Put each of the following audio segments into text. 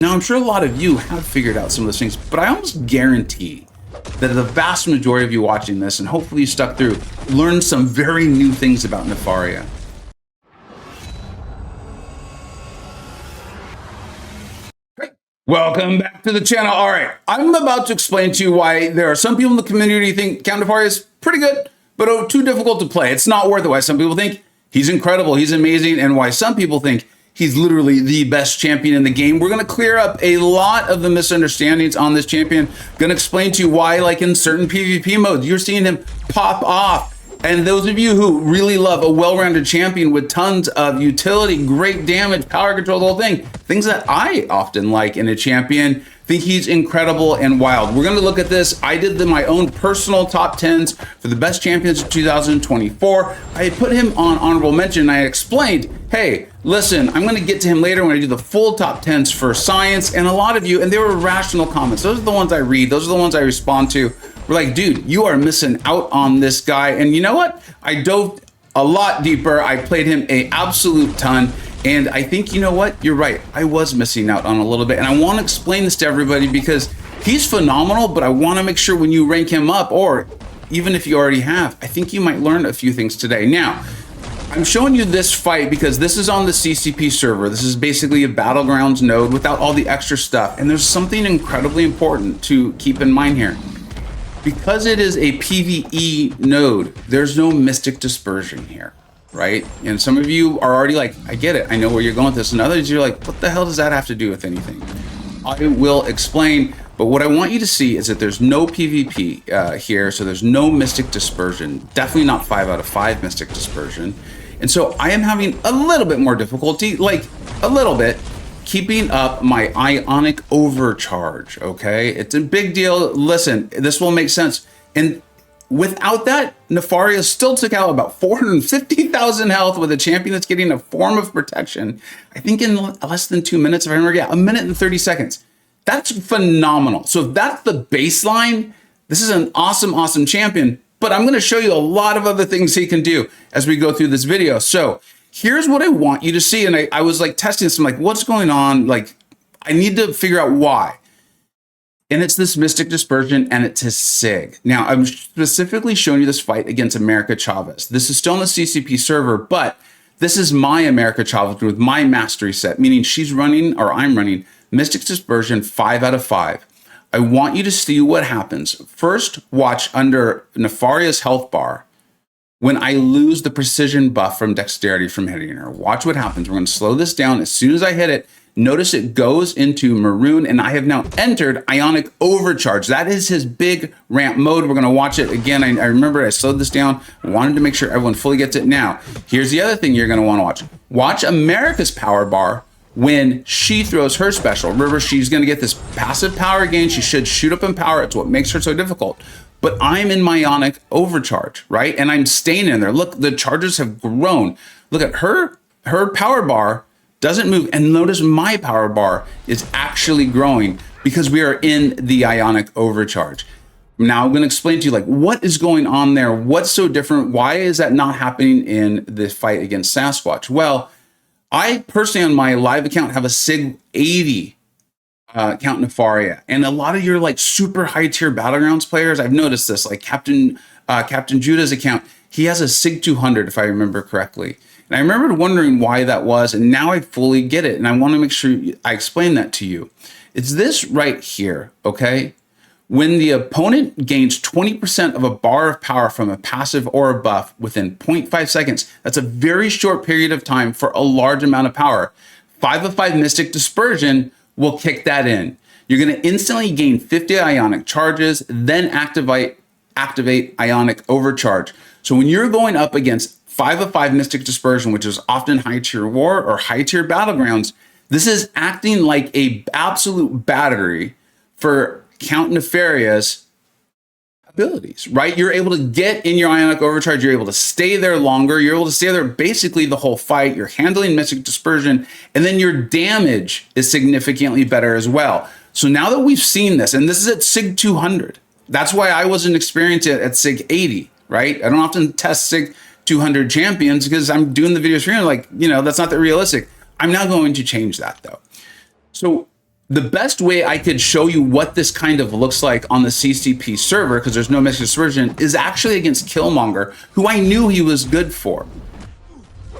Now, I'm sure a lot of you have figured out some of those things, but I almost guarantee that the vast majority of you watching this, and hopefully you stuck through, learned some very new things about Nefaria. Welcome back to the channel. All right, I'm about to explain to you why there are some people in the community who think Count Nefaria is pretty good, but too difficult to play. It's not worth it. Why some people think he's incredible, he's amazing, and why some people think he's literally the best champion in the game. We're going to clear up a lot of the misunderstandings on this champion. Going to explain to you why, like in certain PvP modes, you're seeing him pop off. And those of you who really love a well-rounded champion with tons of utility, great damage, power control, the whole thing, things that I often like in a champion, think he's incredible and wild. We're going to look at this. I did my own personal top 10s for the best champions of 2024. I put him on honorable mention. I explained, hey, listen, I'm going to get to him later when I do the full top 10s for science. And a lot of you, and they were rational comments. Those are the ones I read. Those are the ones I respond to. We're like, dude, you are missing out on this guy. And you know what? I dove a lot deeper. I played him an absolute ton. And I think, you know what? You're right. I was missing out on a little bit. And I want to explain this to everybody because he's phenomenal, but I want to make sure when you rank him up, or even if you already have, I think you might learn a few things today. Now, I'm showing you this fight because this is on the CCP server. This is basically a Battlegrounds node without all the extra stuff. And there's something incredibly important to keep in mind here. Because it is a PvE node, there's no mystic dispersion here, right? And some of you are already like, I get it, I know where you're going with this. And others, you're like, what the hell does that have to do with anything? I will explain, but what I want you to see is that there's no PvP here, so there's no mystic dispersion. Definitely not 5 out of 5 mystic dispersion. And so I am having a little bit more difficulty, like a little bit, keeping up my ionic overcharge, okay? It's a big deal. Listen, this will make sense. And without that, Nefaria still took out about 450,000 health with a champion that's getting a form of protection. I think in less than 2 minutes, if I remember, yeah, 1 minute and 30 seconds. That's phenomenal. So if that's the baseline, this is an awesome, awesome champion. But I'm gonna show you a lot of other things he can do as we go through this video. So here's what I want you to see. And I was like testing this. I'm like, what's going on? Like, I need to figure out why. And it's this mystic dispersion and it's his SIG. Now, I'm specifically showing you this fight against America Chavez. This is still on the CCP server, but this is my America Chavez with my mastery set, meaning she's running, or I'm running, mystic dispersion 5 out of 5. I want you to see what happens. First, watch under Nefaria's health bar. When I lose the precision buff from dexterity from hitting her, watch what happens. We're going to slow this down. As soon as I hit it, notice it goes into maroon, and I have now entered ionic overcharge. That is his big ramp mode. We're going to watch it again. I remember I slowed this down. I wanted to make sure everyone fully gets it. Now, here's the other thing you're going to want to watch. Watch America's power bar when she throws her special. Remember, she's going to get this passive power gain. She should shoot up in power. It's what makes her so difficult. But I'm in my ionic overcharge, right? And I'm staying in there. Look, the charges have grown. Look at her power bar doesn't move. And notice my power bar is actually growing because we are in the ionic overcharge. Now I'm going to explain to you, like, what is going on there? What's so different? Why is that not happening in the fight against Sasquatch? Well, I personally on my live account have a SIG 80 Count Nefaria, and a lot of your like super high tier Battlegrounds players, I've noticed this, like Captain Judah's account, he has a SIG 200 if I remember correctly. And I remember wondering why that was, and now I fully get it, and I want to make sure I explain that to you. It's this right here, okay? When the opponent gains 20% of a bar of power from a passive or a buff within 0.5 seconds, that's a very short period of time for a large amount of power. 5 of 5 Mystic Dispersion will kick that in. You're going to instantly gain 50 ionic charges, then activate ionic overcharge. So when you're going up against 5 of 5 Mystic Dispersion, which is often high tier war or high tier Battlegrounds, this is acting like a absolute battery for Count Nefaria's abilities, right? You're able to get in your ionic overcharge. You're able to stay there longer. You're able to stay there basically the whole fight. You're handling Mystic Dispersion, and then your damage is significantly better as well. So now that we've seen this, and this is at SIG 200, that's why I wasn't experiencing it at SIG 80, right? I don't often test SIG 200 champions because I'm doing the videos for you, like, you know, that's not that realistic. I'm now going to change that though. So The best way I could show you what this kind of looks like on the CCP server, because there's no Mystic Dispersion, is actually against Killmonger, who I knew he was good for.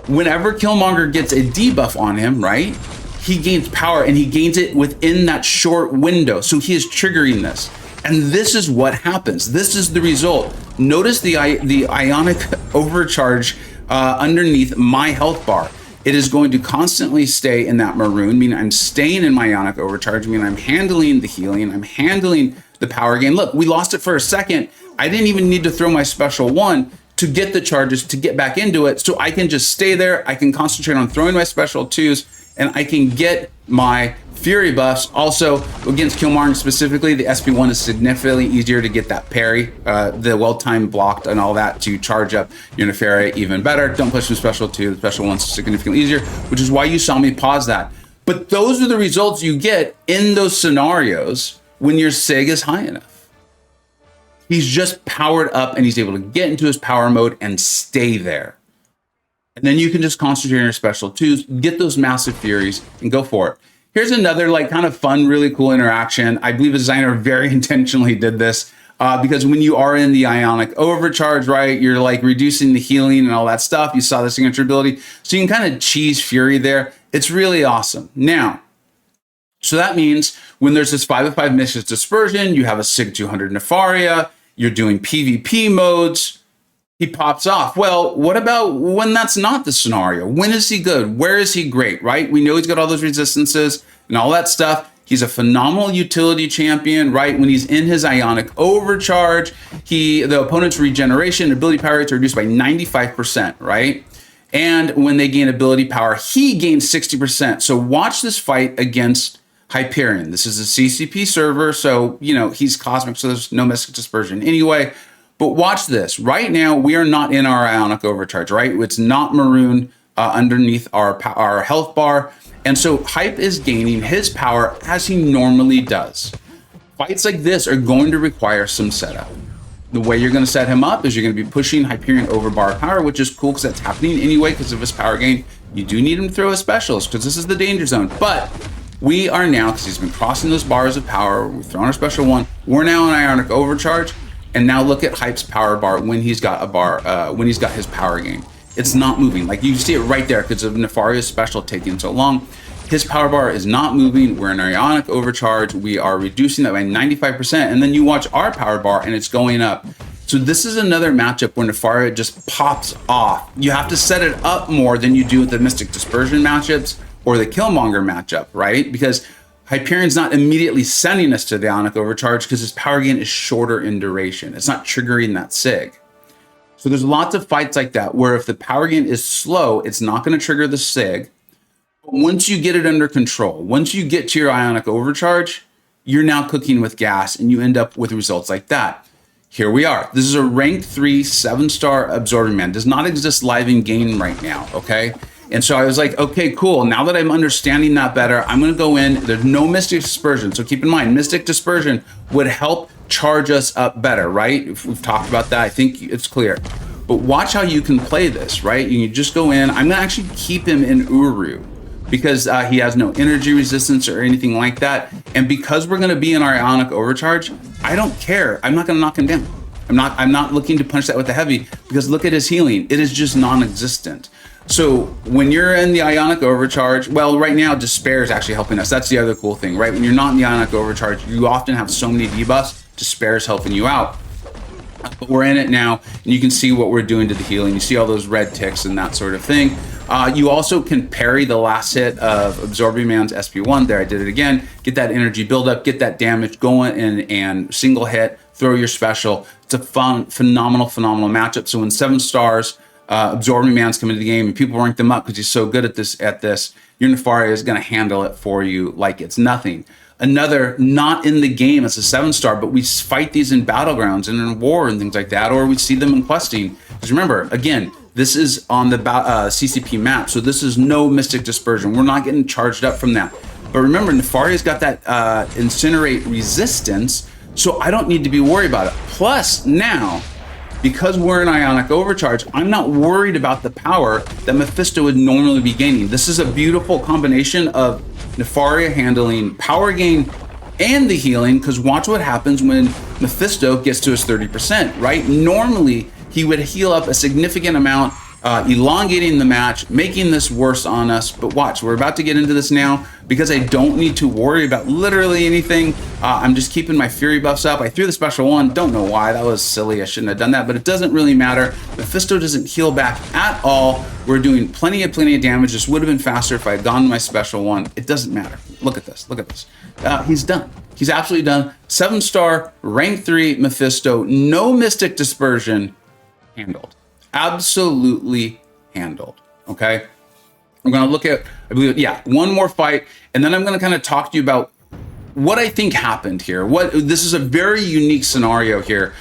Whenever Killmonger gets a debuff on him, right, he gains power, and he gains it within that short window. So he is triggering this. And this is what happens. This is the result. Notice the ionic overcharge underneath my health bar. It is going to constantly stay in that maroon, meaning I'm staying in my ionic overcharge, meaning I'm handling the healing, I'm handling the power gain. Look, we lost it for a second. I didn't even need to throw my special one to get the charges, to get back into it. So I can just stay there. I can concentrate on throwing my special twos, and I can get my Fury buffs. Also, against Killmonger specifically, the SP1 is significantly easier to get that parry, the well-timed blocked and all that to charge up your Nefaria even better. Don't push from special 2. The special 1's significantly easier, which is why you saw me pause that. But those are the results you get in those scenarios when your SIG is high enough. He's just powered up and he's able to get into his power mode and stay there. And then you can just concentrate on your special 2s, get those massive Furies, and go for it. Here's another like kind of fun, really cool interaction. I believe the designer very intentionally did this because when you are in the ionic overcharge, right, you're like reducing the healing and all that stuff. You saw the signature ability. So you can kind of cheese Fury there. It's really awesome. Now, so that means when there's this 5/5 Mystic Dispersion, you have a SIG 200 Nefaria, you're doing PvP modes, he pops off. Well, what about when that's not the scenario? When is he good? Where is he great, right? We know he's got all those resistances and all that stuff. He's a phenomenal utility champion, right? When he's in his ionic overcharge, the opponent's regeneration ability power rates are reduced by 95%, right? And when they gain ability power, he gains 60%. So watch this fight against Hyperion. This is a CCP server, so, you know, he's cosmic, so there's no Mystic Dispersion anyway. But watch this. Right now, we are not in our ionic overcharge, right? It's not maroon underneath our health bar. And so Hype is gaining his power as he normally does. Fights like this are going to require some setup. The way you're going to set him up is you're going to be pushing Hyperion over bar power, which is cool because that's happening anyway because of his power gain. You do need him to throw his specials because this is the danger zone. But we are now, because he's been crossing those bars of power, we've thrown our special one, we're now in ionic overcharge. And now look at Hype's power bar when he's got a bar, when he's got his power gain. It's not moving. Like you see it right there because of Nefaria's special taking so long. His power bar is not moving. We're in ionic overcharge. We are reducing that by 95%. And then you watch our power bar and it's going up. So this is another matchup where Nefaria just pops off. You have to set it up more than you do with the Mystic Dispersion matchups or the Killmonger matchup, right? Because Hyperion's not immediately sending us to the ionic overcharge because his power gain is shorter in duration. It's not triggering that SIG. So there's lots of fights like that where if the power gain is slow, it's not going to trigger the SIG. But once you get it under control, once you get to your ionic overcharge, you're now cooking with gas and you end up with results like that. Here we are. This is a rank 3 7-star Absorbing Man. Does not exist live in game right now, okay? And so I was like, okay, cool. Now that I'm understanding that better, I'm going to go in. There's no Mystic Dispersion. So keep in mind, Mystic Dispersion would help charge us up better, right? If we've talked about that, I think it's clear. But watch how you can play this, right? You just go in. I'm going to actually keep him in Uru because he has no energy resistance or anything like that. And because we're going to be in our ionic overcharge, I don't care. I'm not going to knock him down. I'm not looking to punch that with the heavy because look at his healing. It is just non-existent. So when you're in the ionic overcharge, well, right now Despair is actually helping us. That's the other cool thing, right? When you're not in the ionic overcharge, you often have so many debuffs. Despair is helping you out. But we're in it now, and you can see what we're doing to the healing. You see all those red ticks and that sort of thing. You also can parry the last hit of Absorbing Man's SP1. There, I did it again. Get that energy buildup, get that damage going, and single hit, throw your special. It's a fun, phenomenal matchup. So when 7 stars, Absorbing Man's coming to the game and people rank them up because he's so good at this, your Nefaria is going to handle it for you like it's nothing. Another, not in the game, it's a 7-star, but we fight these in battlegrounds and in war and things like that, or we see them in questing. Because remember, again, this is on the CCP map, so this is no Mystic Dispersion. We're not getting charged up from that. But remember, Nefaria's got that Incinerate resistance, so I don't need to be worried about it. Plus, now, because we're in ionic overcharge, I'm not worried about the power that Mephisto would normally be gaining. This is a beautiful combination of Nefaria handling power gain and the healing, because watch what happens when Mephisto gets to his 30%, right? Normally, he would heal up a significant amount, elongating the match, making this worse on us. But watch, we're about to get into this now because I don't need to worry about literally anything. I'm just keeping my Fury buffs up. I threw the special one. Don't know why. That was silly. I shouldn't have done that, but it doesn't really matter. Mephisto doesn't heal back at all. We're doing plenty of damage. This would have been faster if I had gone to my special one. It doesn't matter. Look at this. Look at this. He's done. He's absolutely done. 7-star, rank 3 Mephisto. No Mystic Dispersion. Handled. Absolutely handled. Okay. I'm going to look at, I believe, yeah, one more fight. And then I'm going to kind of talk to you about what I think happened here. This is a very unique scenario here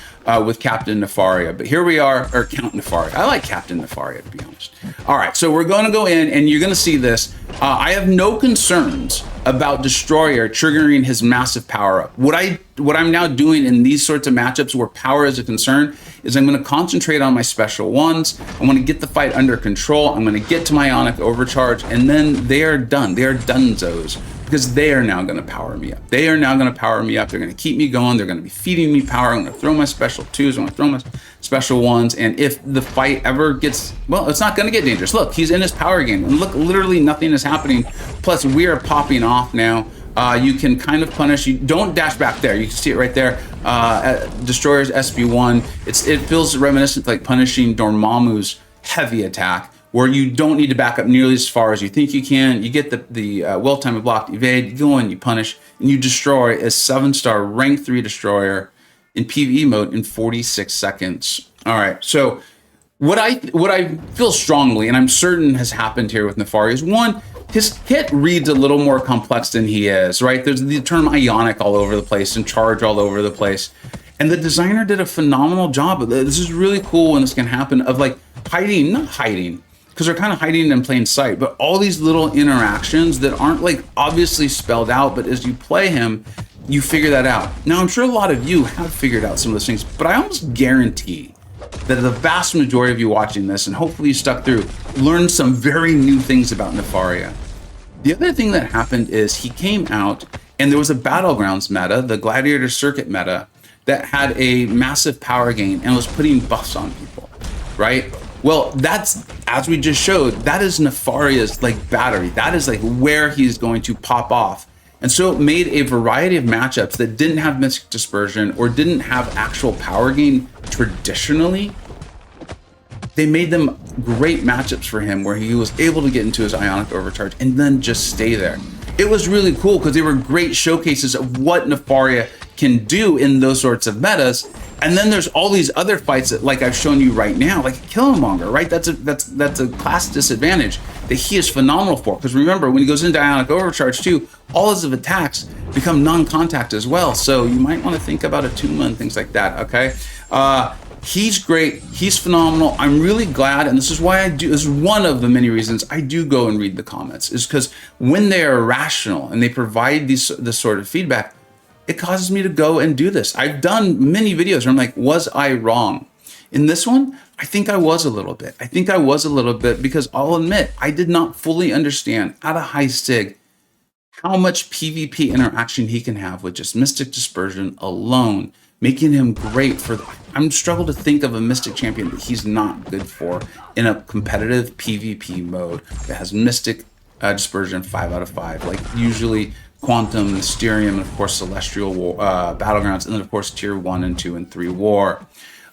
with Captain Nefaria. But here we are, or Count Nefaria. I like Captain Nefaria, to be honest. All right. So we're going to go in and you're going to see this. I have no concerns about Destroyer triggering his massive power up. What I'm now doing in these sorts of matchups where power is a concern is I'm going to concentrate on my special ones. I want to get the fight under control. I'm going to get to my Ionic Overcharge, and then they are done. They are dunezos because they are now going to power me up. They are now going to power me up. They're going to keep me going. They're going to be feeding me power. I'm going to throw my special 2s. I'm going to throw my special 1s. And if the fight ever gets, well, it's not going to get dangerous. Look, he's in his power game. And look, literally nothing is happening. Plus, we are popping off now. You can kind of punish. You don't dash back there. You can see it right there. Destroyer's SB1. It feels reminiscent like punishing Dormammu's heavy attack, where you don't need to back up nearly as far as you think you can. You get the well-timed blocked evade. You go in, you punish, and you destroy a 7-star rank 3 destroyer in PvE mode in 46 seconds. All right. So what I feel strongly, and I'm certain has happened here with Nefaria, is one, his hit reads a little more complex than he is, right? There's the term ionic all over the place and charge all over the place. And the designer did a phenomenal job of it. This is really cool when this can happen, of like hiding, not hiding, because they're kind of hiding in plain sight, but all these little interactions that aren't like obviously spelled out, but as you play him, you figure that out. Now, I'm sure a lot of you have figured out some of those things, but I almost guarantee that the vast majority of you watching this, and hopefully you stuck through, learned some very new things about Nefaria. The other thing that happened is he came out and there was a Battlegrounds meta, the Gladiator Circuit meta, that had a massive power gain and was putting buffs on people, right? Well, that's, as we just showed, that is Nefaria's like battery. That is like where he's going to pop off. And so it made a variety of matchups that didn't have Mystic Dispersion or didn't have actual power gain traditionally. They made them great matchups for him where he was able to get into his Ionic Overcharge and then just stay there. It was really cool because they were great showcases of what Nefaria can do in those sorts of metas. And then there's all these other fights that, like I've shown you right now, like Killmonger, right? That's a class disadvantage that he is phenomenal for. Because remember, when he goes into Ionic Overcharge too, all his attacks become non-contact as well. So you might want to think about Atuma and things like that, okay? He's great. He's phenomenal. I'm really glad, and this is why I do. This is one of the many reasons I do go and read the comments. Is because when they are rational and they provide this sort of feedback, it causes me to go and do this. I've done many videos where I'm like, was I wrong? In this one, I think I was a little bit. I think I was a little bit because I'll admit I did not fully understand at a high sig how much PvP interaction he can have with just Mystic Dispersion alone, making him great for I'm struggling to think of a Mystic champion that he's not good for in a competitive PvP mode that has Mystic Dispersion 5 out of 5. Like usually Quantum, Mysterium, and of course Celestial War, Battlegrounds, and then of course Tier 1 and 2 and 3 War.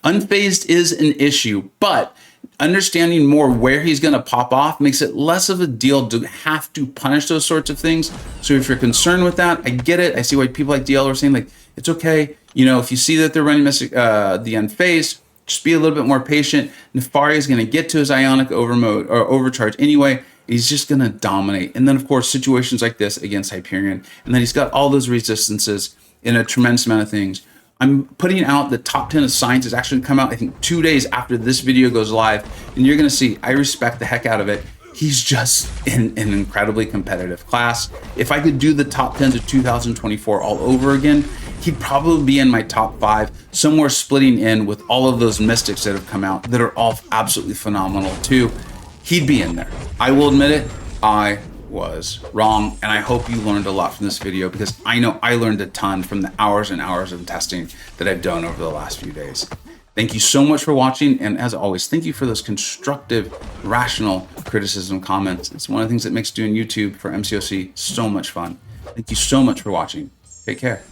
Unfazed is an issue, but understanding more where he's going to pop off makes it less of a deal to have to punish those sorts of things. So if you're concerned with that, I get it. I see why people like DL are saying like, it's okay. You know, if you see that they're running the Unfazed, just be a little bit more patient. Nefaria is going to get to his Ionic Overcharge anyway. He's just going to dominate. And then, of course, situations like this against Hyperion. And then he's got all those resistances in a tremendous amount of things. I'm putting out the top 10 of science. It's actually come out, I think, 2 days after this video goes live. And you're going to see, I respect the heck out of it. He's just in an incredibly competitive class. If I could do the top 10s of 2024 all over again, he'd probably be in my top 5, somewhere splitting in with all of those mystics that have come out that are all absolutely phenomenal too. He'd be in there. I will admit it. I will was wrong. And I hope you learned a lot from this video, because I know I learned a ton from the hours and hours of testing that I've done over the last few days. Thank you so much for watching. And as always, thank you for those constructive, rational criticism comments. It's one of the things that makes doing YouTube for MCoC so much fun. Thank you so much for watching. Take care.